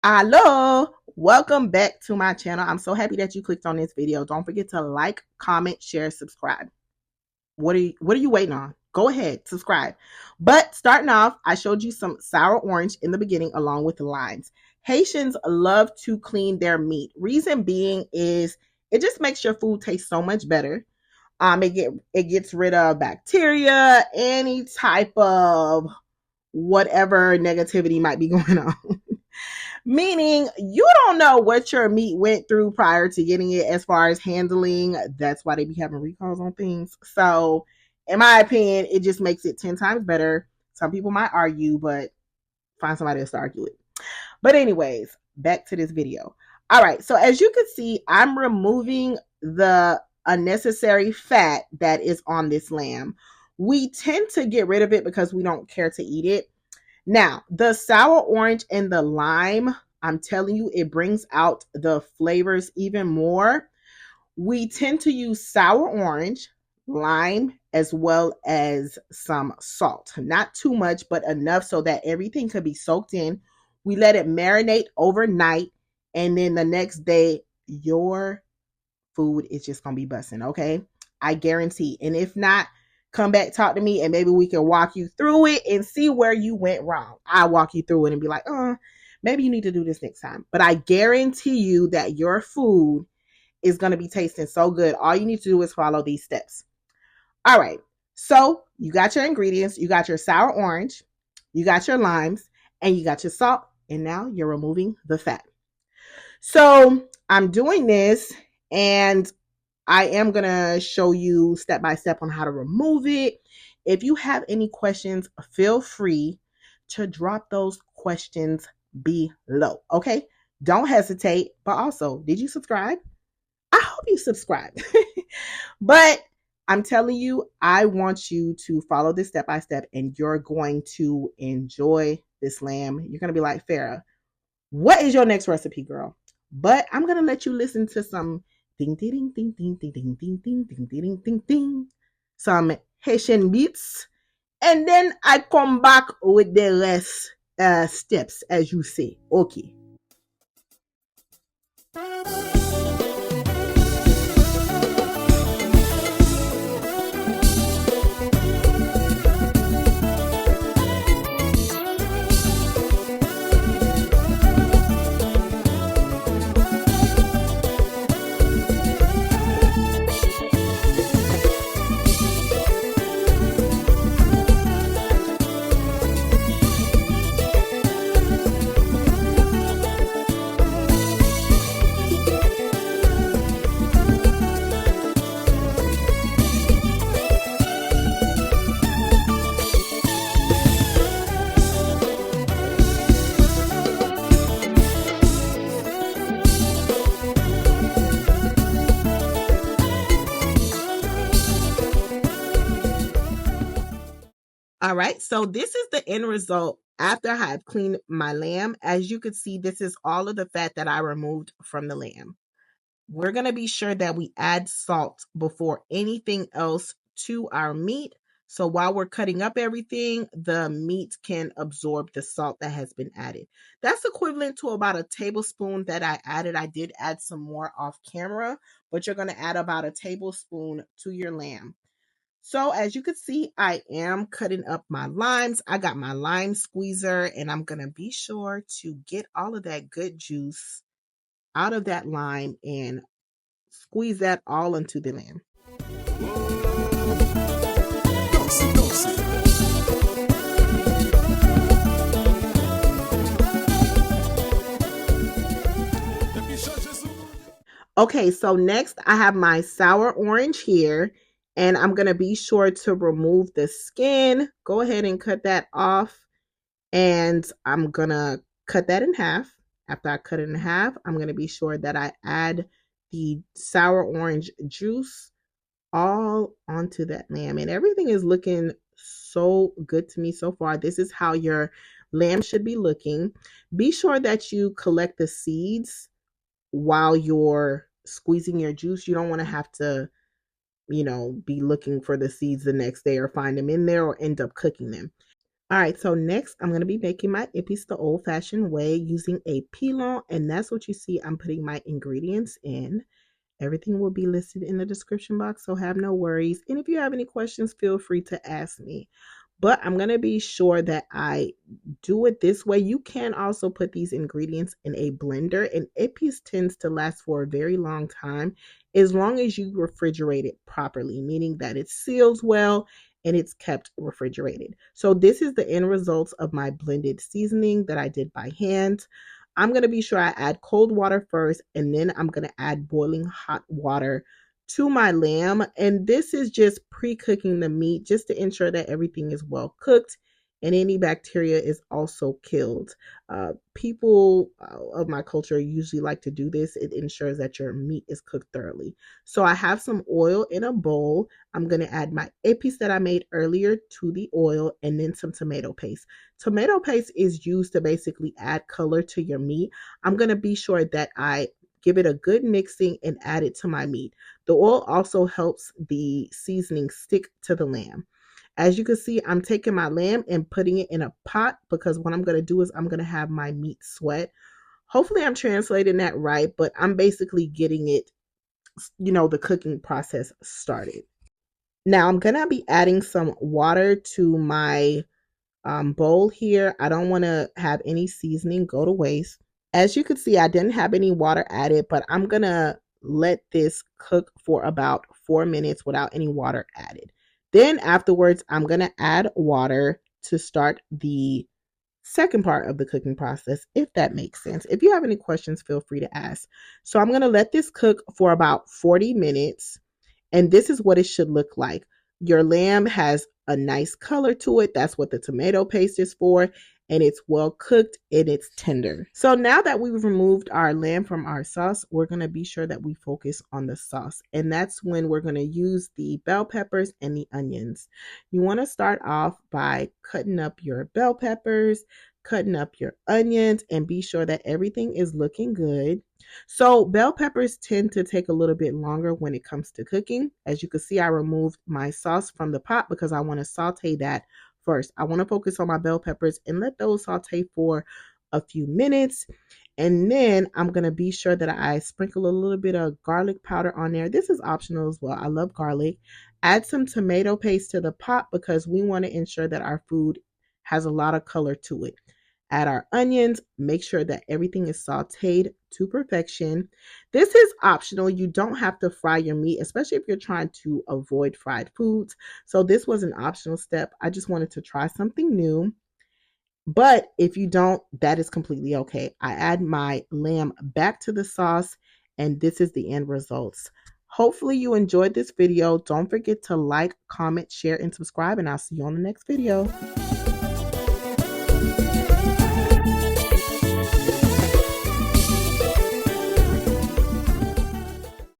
Hello, welcome back to my channel. I'm so happy that you clicked on this video. Don't forget to like, comment, share, subscribe. What are you waiting on? Go ahead, subscribe. But starting off, I showed you some sour orange in the beginning along with the limes. Haitians love to clean their meat. Reason being is it just makes your food taste so much better. It gets rid of bacteria, any type of whatever negativity might be going on. Meaning you don't know what your meat went through prior to getting it as far as handling. That's why they be having recalls on things. So, in my opinion, it just makes it 10 times better. Some people might argue, but find somebody else to argue with. But, anyways, back to this video. All right. So, as you can see, I'm removing the unnecessary fat that is on this lamb. We tend to get rid of it because we don't care to eat it. Now, the sour orange and the lime, I'm telling you, it brings out the flavors even more. We tend to use sour orange, lime, as well as some salt. Not too much, but enough so that everything could be soaked in. We let it marinate overnight, and then the next day, your food is just going to be busting, okay? I guarantee. And if not, come back, talk to me, and maybe we can walk you through it and see where you went wrong. I'll walk you through it and be like, maybe you need to do this next time. But I guarantee you that your food is going to be tasting so good. All you need to do is follow these steps. All right. So you got your ingredients. You got your sour orange. You got your limes. And you got your salt. And now you're removing the fat. So I'm doing this, and I am going to show you step by step on how to remove it. If you have any questions, feel free to drop those questions below. Okay? Don't hesitate. But also, did you subscribe? I hope you subscribe. But I'm telling you, I want you to follow this step by step, and you're going to enjoy this lamb. You're going to be like, Farrah, what is your next recipe, girl? But I'm going to let you listen to some ding ding ding ding ding ding ding ding ding ding ding ding, some Haitian beats, and then I come back with the rest steps, as you say. Okay. All right, so this is the end result after I have cleaned my lamb. As you can see, this is all of the fat that I removed from the lamb. We're going to be sure that we add salt before anything else to our meat. So while we're cutting up everything, the meat can absorb the salt that has been added. That's equivalent to about a tablespoon that I added. I did add some more off camera, but you're going to add about a tablespoon to your lamb. So as you can see, I am cutting up my limes. I got my lime squeezer, and I'm going to be sure to get all of that good juice out of that lime and squeeze that all into the lamb. Okay, so next I have my sour orange here, and I'm going to be sure to remove the skin. Go ahead and cut that off, and I'm going to cut that in half. After I cut it in half, I'm going to be sure that I add the sour orange juice all onto that lamb. And everything is looking so good to me so far. This is how your lamb should be looking. Be sure that you collect the seeds while you're squeezing your juice. You don't want to have to, be looking for the seeds the next day or find them in there or end up cooking them. All right, so next I'm going to be making my Epis the old-fashioned way using a pilon, and that's what you see I'm putting my ingredients in. Everything will be listed in the description box, so have no worries. And if you have any questions, feel free to ask me. But I'm going to be sure that I do it this way. You can also put these ingredients in a blender, and Epis tends to last for a very long time as long as you refrigerate it properly, meaning that it seals well and it's kept refrigerated. So this is the end results of my blended seasoning that I did by hand. I'm going to be sure I add cold water first, and then I'm going to add boiling hot water to my lamb. And this is just pre-cooking the meat just to ensure that everything is well cooked and any bacteria is also killed. People of my culture usually like to do this. It ensures that your meat is cooked thoroughly. So I have some oil in a bowl. I'm going to add my Epis that I made earlier to the oil, and then some tomato paste. Tomato paste is used to basically add color to your meat. I'm going to be sure that I give it a good mixing and add it to my meat. The oil also helps the seasoning stick to the lamb. As you can see, I'm taking my lamb and putting it in a pot because what I'm going to do is I'm going to have my meat sweat. Hopefully I'm translating that right, but I'm basically getting it, the cooking process started. Now I'm going to be adding some water to my bowl here. I don't want to have any seasoning go to waste. As you can see, I didn't have any water added, but I'm going to let this cook for about 4 minutes without any water added. Then afterwards, I'm going to add water to start the second part of the cooking process, if that makes sense. If you have any questions, feel free to ask. So I'm going to let this cook for about 40 minutes, and this is what it should look like. Your lamb has a nice color to it. That's what the tomato paste is for. And it's well cooked and it's tender. So now that we've removed our lamb from our sauce, we're going to be sure that we focus on the sauce. And that's when we're going to use the bell peppers and the onions. You want to start off by cutting up your bell peppers, cutting up your onions, and be sure that everything is looking good. So bell peppers tend to take a little bit longer when it comes to cooking. As you can see, I removed my sauce from the pot because I want to saute that first. I want to focus on my bell peppers and let those saute for a few minutes. And then I'm going to be sure that I sprinkle a little bit of garlic powder on there. This is optional as well. I love garlic. Add some tomato paste to the pot because we want to ensure that our food has a lot of color to it. Add our onions, make sure that everything is sauteed to perfection. This is optional. You don't have to fry your meat, especially if you're trying to avoid fried foods. So this was an optional step. I just wanted to try something new. But if you don't, that is completely okay. I add my lamb back to the sauce, and this is the end results. Hopefully you enjoyed this video. Don't forget to like, comment, share, and subscribe, and I'll see you on the next video.